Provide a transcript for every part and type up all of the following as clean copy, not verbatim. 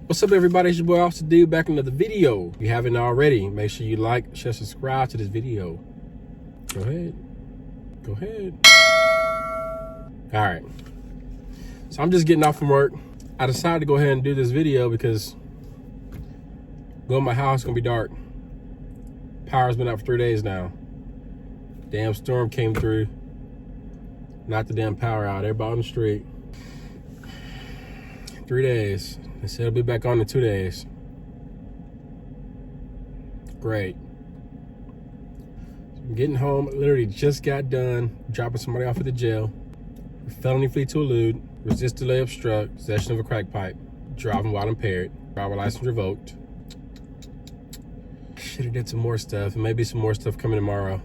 What's up, everybody? It's your boy Officer D back in another video. If you haven't already, make sure you like, share, subscribe to this video. Go ahead. Go ahead. All right. So I'm just getting off from work. I decided to go ahead and do this video because going to my house is going to be dark. Power's been out for 3 days now. Damn storm came through. Knocked the damn power out. Everybody on the street. 3 days. They said it'll be back on in 2 days. Great. So I'm getting home. Literally just got done dropping somebody off at the jail. Felony flee to elude. Resist, delay, obstruct. Possession of a crack pipe. Driving while impaired. Driver license revoked. Should have did some more stuff. And maybe some more stuff coming tomorrow.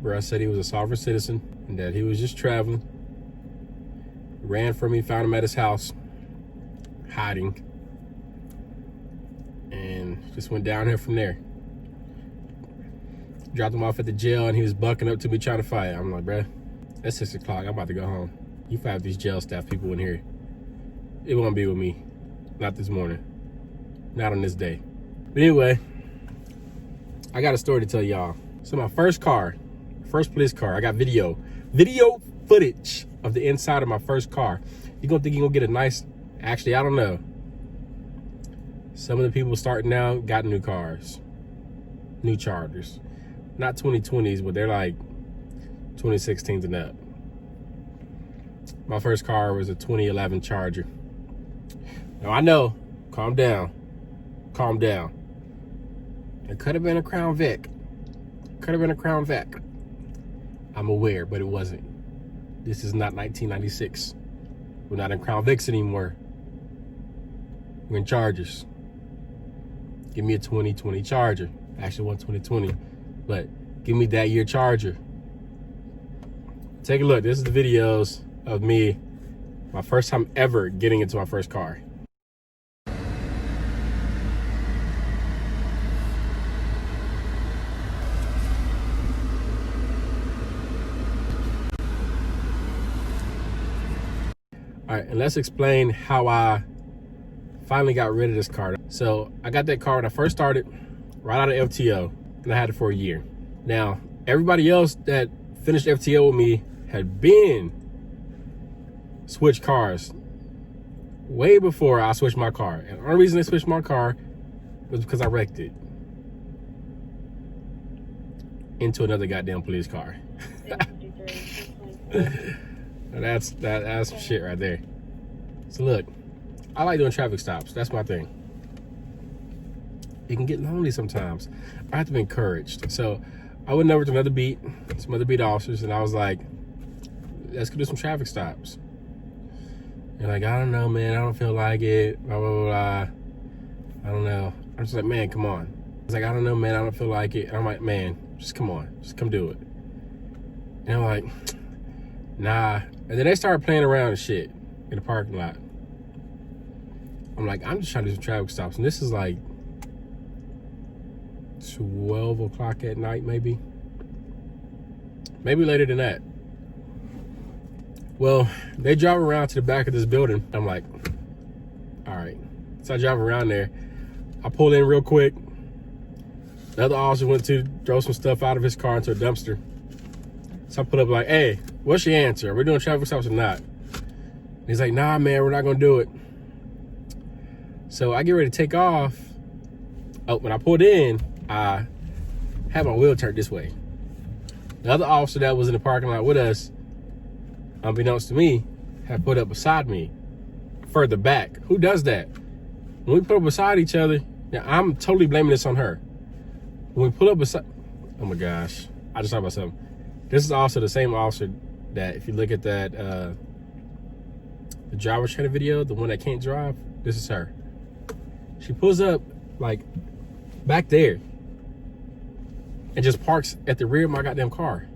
Where I said he was a sovereign citizen and that he was just traveling. Ran from me, found him at his house, hiding, and just went down here from there. Dropped him off at the jail and he was bucking up to me trying to fight. I'm like, bruh, it's 6 o'clock. I'm about to go home. You fight these jail staff people in here. It won't be with me. Not this morning. Not on this day. But anyway, I got a story to tell y'all. So my first police car, I got video footage of the inside of my first car. You're gonna think you're gonna get a nice, actually, I don't know. Some of the people starting now got new cars, new Chargers. Not 2020s, but they're like 2016s and up. My first car was a 2011 Charger. Now I know, calm down. It could have been a Crown Vic. I'm aware, but it wasn't. This is not 1996. We're not in Crown Vics anymore. We're in Chargers. Give me a 2020 Charger. Actually, one 2020, but give me that year Charger. Take a look. This is the videos of me, my first time ever getting into my first car. All right, and let's explain how I finally got rid of this car. So I got that car when I first started, right out of FTO, and I had it for a year. Now, everybody else that finished FTO with me had been switched cars way before I switched my car. And the only reason they switched my car was because I wrecked it into another goddamn police car. That's some shit right there. So look, I like doing traffic stops. That's my thing. It can get lonely sometimes. I have to be encouraged. So I went over to another beat, some other beat officers, and I was like, let's go do some traffic stops. And like, I don't know, man, I don't feel like it, blah, blah, blah, blah. I don't know. I'm just like, man, come on. I was like, I don't know, man, I don't feel like it. And I'm like, man, just come on, just come do it. And I'm like, nah. And then they started playing around and shit in the parking lot. I'm like, I'm just trying to do some traffic stops. And this is like 12 o'clock at night, maybe. Maybe later than that. Well, they drive around to the back of this building. I'm like, all right. So I drive around there. I pull in real quick. The other officer went to throw some stuff out of his car into a dumpster. So I put up like, hey, what's your answer? Are we doing traffic stops or not? And he's like, nah, man, we're not gonna do it. So I get ready to take off. Oh, when I pulled in, I had my wheel turned this way. The other officer that was in the parking lot with us, unbeknownst to me, had put up beside me, further back. Who does that? When we put up beside each other, now I'm totally blaming this on her. When we pull up beside, oh my gosh, I just thought about something. This is also the same officer that, if you look at that, the driver's training video, the one that can't drive, this is her. She pulls up like back there and just parks at the rear of my goddamn car.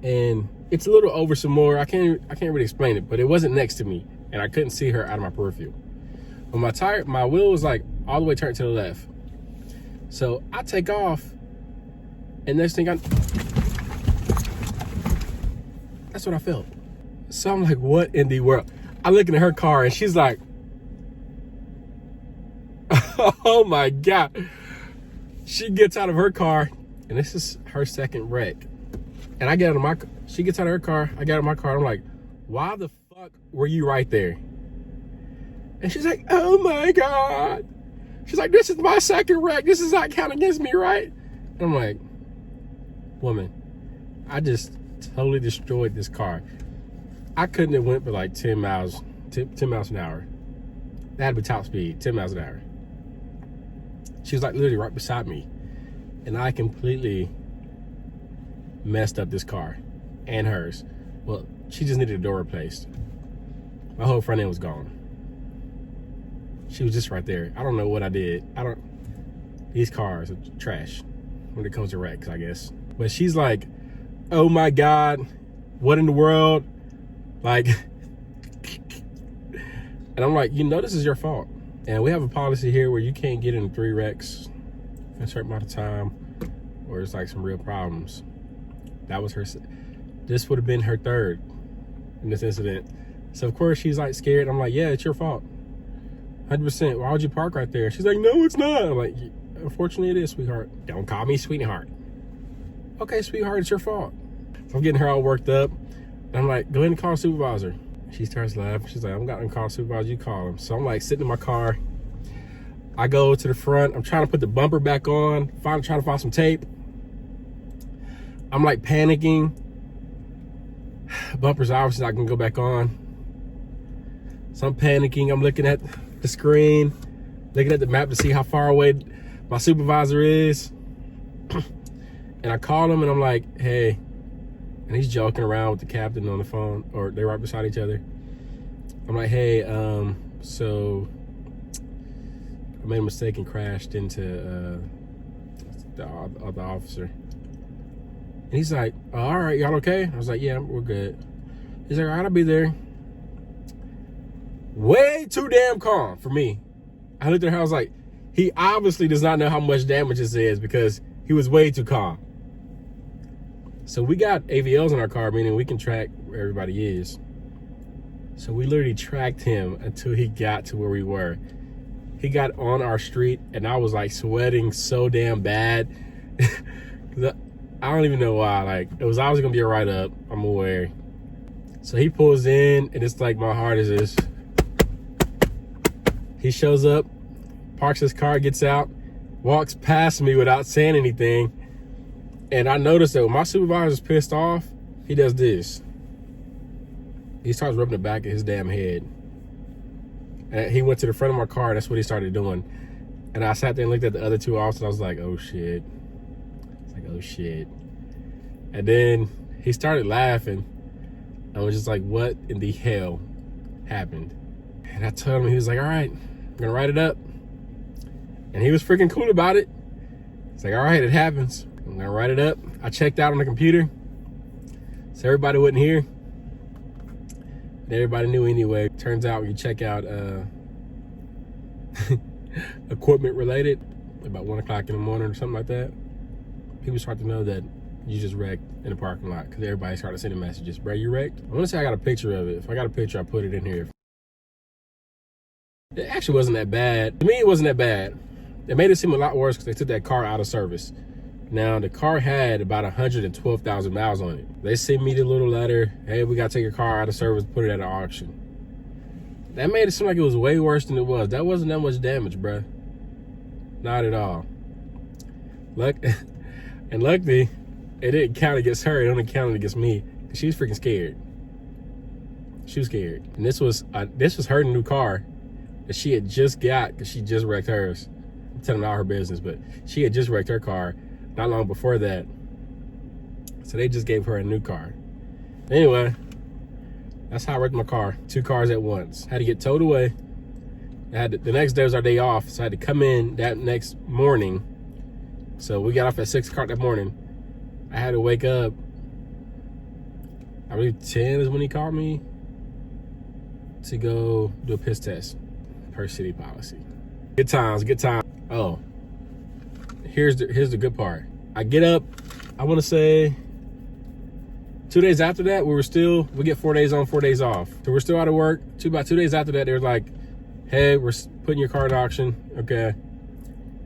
And it's a little over some more. I can't really explain it, but it wasn't next to me and I couldn't see her out of my peripheral. But my wheel was like all the way turned to the left. So I take off and next thing that's what I felt. So I'm like, what in the world? I'm looking at her car and she's like, Oh my God. She gets out of her car, and this is her second wreck. And I get out of my car. She gets out of her car. I get out of my car. I'm like, why the fuck were you right there? And she's like, oh my God. She's like, this is my second wreck. This is not counting against me, right? And I'm like, woman, I just totally destroyed this car. I couldn't have went for like 10 miles an hour. That had to be top speed, 10 miles an hour. She was like literally right beside me. And I completely messed up this car and hers. Well, she just needed a door replaced. My whole front end was gone. She was just right there. I don't know what I did. These cars are trash when it comes to wrecks, I guess. But she's like, oh my God, what in the world? Like, and I'm like, you know, this is your fault. And we have a policy here where you can't get in 3 wrecks in a certain amount of time, or it's like some real problems. That was her. This would have been her third in this incident. So of course she's like scared. I'm like, yeah, it's your fault. 100%. Why would you park right there? She's like, no, it's not. I'm like, unfortunately it is, sweetheart. Don't call me sweetheart. Okay, sweetheart, it's your fault. So I'm getting her all worked up. And I'm like, go ahead and call a supervisor. She starts laughing. She's like, I'm not gonna call a supervisor, you call him. So I'm like sitting in my car. I go to the front. I'm trying to put the bumper back on, trying to find some tape. I'm like panicking. Bumper's obviously not gonna go back on. So I'm panicking. I'm looking at the screen, looking at the map to see how far away my supervisor is. And I call him and I'm like, hey, and he's joking around with the captain on the phone, or they're right beside each other. I'm like, hey, so I made a mistake and crashed into the officer. And he's like, oh, all right, y'all okay? I was like, yeah, we're good. He's like, all right, I'll be there. Way too damn calm for me. I looked at her, I was like, he obviously does not know how much damage this is because he was way too calm. So we got AVLs in our car, meaning we can track where everybody is. So we literally tracked him until he got to where we were. He got on our street and I was like sweating so damn bad. I don't even know why. Like, it was obviously gonna be a write up, I'm aware. So he pulls in and it's like my heart is this. He shows up, parks his car, gets out, walks past me without saying anything. And I noticed that when my supervisor's pissed off, he does this. He starts rubbing the back of his damn head. And he went to the front of my car, that's what he started doing. And I sat there and looked at the other 2 officers, I was like, oh shit. It's like, oh shit. And then he started laughing. I was just like, what in the hell happened? And I told him, he was like, all right, I'm gonna write it up. And he was freaking cool about it. It's like, all right, it happens. I'm gonna write it up. I checked out on the computer, so everybody wasn't here. And everybody knew anyway. Turns out when you check out equipment related, about 1 o'clock in the morning or something like that, people start to know that you just wrecked in the parking lot because everybody started sending messages. Bro, you wrecked? I want to say I got a picture of it. If I got a picture, I put it in here. It actually wasn't that bad. To me, it wasn't that bad. It made it seem a lot worse because they took that car out of service. Now, the car had about 112,000 miles on it. They sent me the little letter, hey, we got to take your car out of service, put it at an auction. That made it seem like it was way worse than it was. That wasn't that much damage, bruh. Not at all. And luckily, it didn't count against her. It only counted against me. She was freaking scared. She was scared. And this was her new car that she had just got because she just wrecked hers. I'm telling all her business, but she had just wrecked her car not long before that. So they just gave her a new car. Anyway, that's how I wrecked my car. 2 cars at once. Had to get towed away. The next day was our day off, so I had to come in that next morning. So we got off at 6 o'clock that morning. I had to wake up. I believe 10 is when he called me to go do a piss test per city policy. Good times, good times. Oh, here's the good part. I get up, I want to say 2 days after that, we get 4 days on, 4 days off. So we're still out of work. About 2 days after that, they were like, hey, we're putting your car at auction. Okay.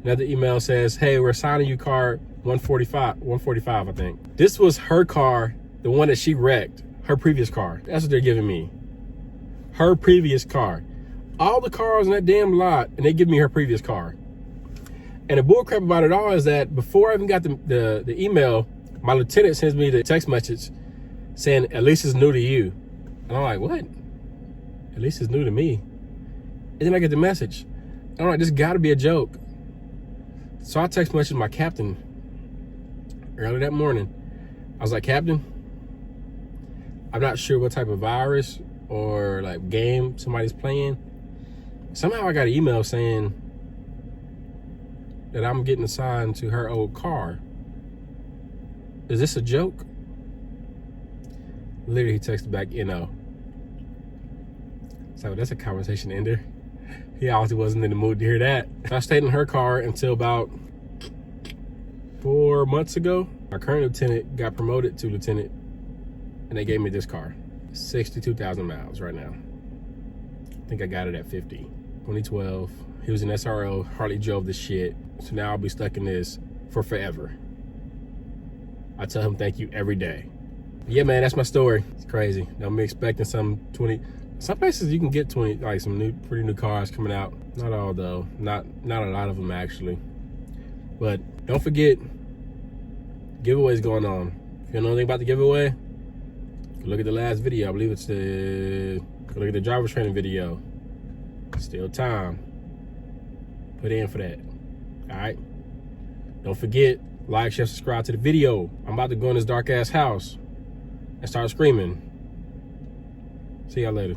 Another email says, hey, we're assigning you car 145, I think. This was her car, the one that she wrecked, her previous car. That's what they're giving me. Her previous car. All the cars in that damn lot, and they give me her previous car. And the bullcrap about it all is that before I even got the email, my lieutenant sends me the text message saying, at least it's new to you. And I'm like, what? At least it's new to me. And then I get the message. I'm like, this gotta be a joke. So I text messaged my captain early that morning. I was like, Captain, I'm not sure what type of virus or like game somebody's playing. Somehow I got an email saying that I'm getting assigned to her old car. Is this a joke? Literally, he texted back, So that's a conversation ender. He obviously wasn't in the mood to hear that. I stayed in her car until about 4 months ago. My current lieutenant got promoted to lieutenant, and they gave me this car. 62,000 miles right now. I think I got it at 50. 2012. He was an SRO, hardly drove the shit. So now I'll be stuck in this for forever. I tell him thank you every day. Yeah, man, that's my story. It's crazy. I'm expecting some places you can get some pretty new cars coming out. Not all though, not a lot of them actually. But don't forget, giveaways going on. If you don't know anything about the giveaway, look at the last video. I believe it's look at the driver training video. Still time. Put in for that. All right. Don't forget, like, share, subscribe to the video. I'm about to go in this dark ass house and start screaming. See y'all later.